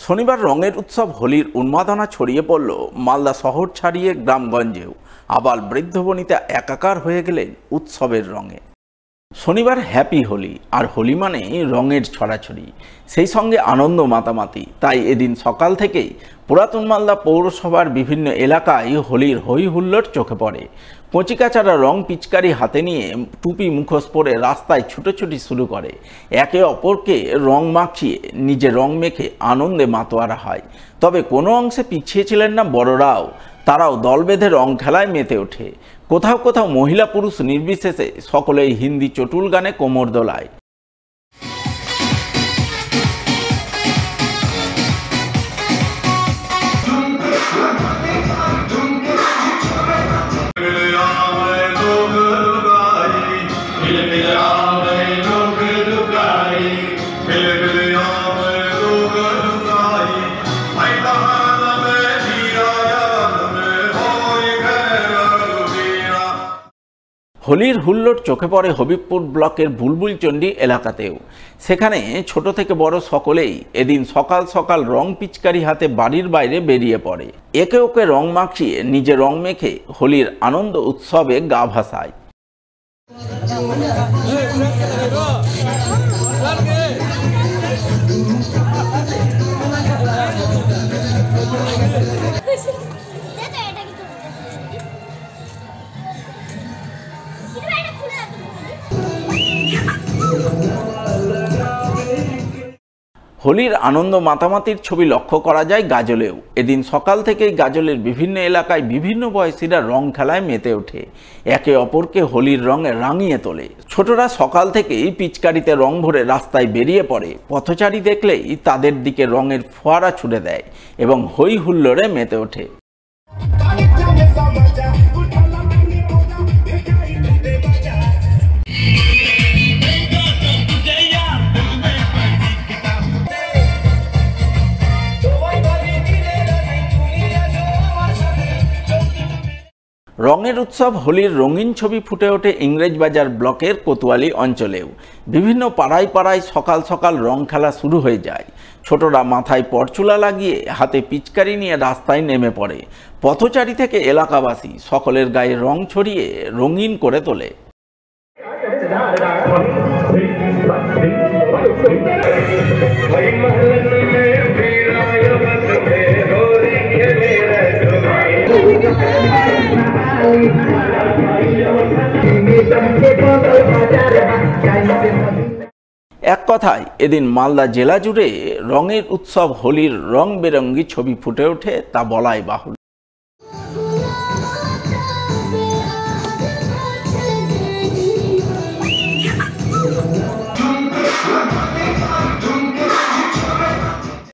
শনিবার রঙের উৎসব হোলির উন্মাদনা ছড়িয়ে পড়ল মালদা শহর ছাড়িয়ে গ্রামগঞ্জেও। আবাল বৃদ্ধ বনিতা একাকার হয়ে গেলেন উৎসবের রঙে। শনিবার হ্যাপি হোলি, আর হোলি মানে রঙের ছড়াছড়ি, সেই সঙ্গে আনন্দ মাতামাতি। তাই এদিন সকাল থেকেই পুরাতন মালদা পৌরসভার বিভিন্ন এলাকায় হোলির হই হুল্লোড় চোখে পড়ে। কচিকাচারা রং পিচকারি হাতে নিয়ে টুপি মুখোশ পরে রাস্তায় ছুটোছুটি শুরু করে। একে অপরকে রং মাখিয়ে নিজে রং মেখে আনন্দে মাতোয়ারা হয়। তবে কোনো অংশে পিছিয়ে ছিলেন না বড়রাও, তারাও দল বেঁধে রং খেলায় মেতে ওঠে। কোথাও কোথাও মহিলা পুরুষ নির্বিশেষে সকলেই হিন্দি চটুল গানে কোমর দোলায়। হোলির হুল্লোড় চোখে পড়ে হবিবপুর ব্লকের বুলবুলচন্ডী এলাকাতেও। সেখানে ছোট থেকে বড় সকলেই এদিন সকাল সকাল রং পিচকারি হাতে বাড়ির বাইরে বেরিয়ে পড়ে। একে ওকে রং মাখিয়ে নিজে রং মেখে হোলির আনন্দ উৎসবে গা ভাসায়। হোলির আনন্দ মাতামাতির ছবি লক্ষ্য করা যায় গাজলেও। এদিন সকাল থেকেই গাজলের বিভিন্ন এলাকায় বিভিন্ন বয়সীরা রং খেলায় মেতে ওঠে, একে অপরকে হোলির রঙে রাঙিয়ে তোলে। ছোটরা সকাল থেকেই পিচকারিতে রং ভরে রাস্তায় বেরিয়ে পড়ে। পথচারী দেখলেই তাদের দিকে রঙের ফোয়ারা ছুড়ে দেয় এবং হই হুল্লোড়ে মেতে ওঠে। রঙের উৎসব হোলির রঙিন ছবি ফুটে ওঠে ইংরেজবাজার ব্লকের কোতোয়ালি অঞ্চলেও। বিভিন্ন পাড়ায় পাড়ায় সকাল সকাল রং খেলা শুরু হয়ে যায়। ছোটরা মাথায় পরচুলা লাগিয়ে হাতে পিচকারি নিয়ে রাস্তায় নেমে পড়ে। পথচারী থেকে এলাকাবাসী সকলের গায়ে রং ছড়িয়ে রঙিন করে তোলে। এক কথায় এদিন মালদা জেলা জুড়ে রঙের উৎসব হোলির রং বেরঙ্গি ছবি ফুটে ওঠে, তা বলাই বাহুল্য।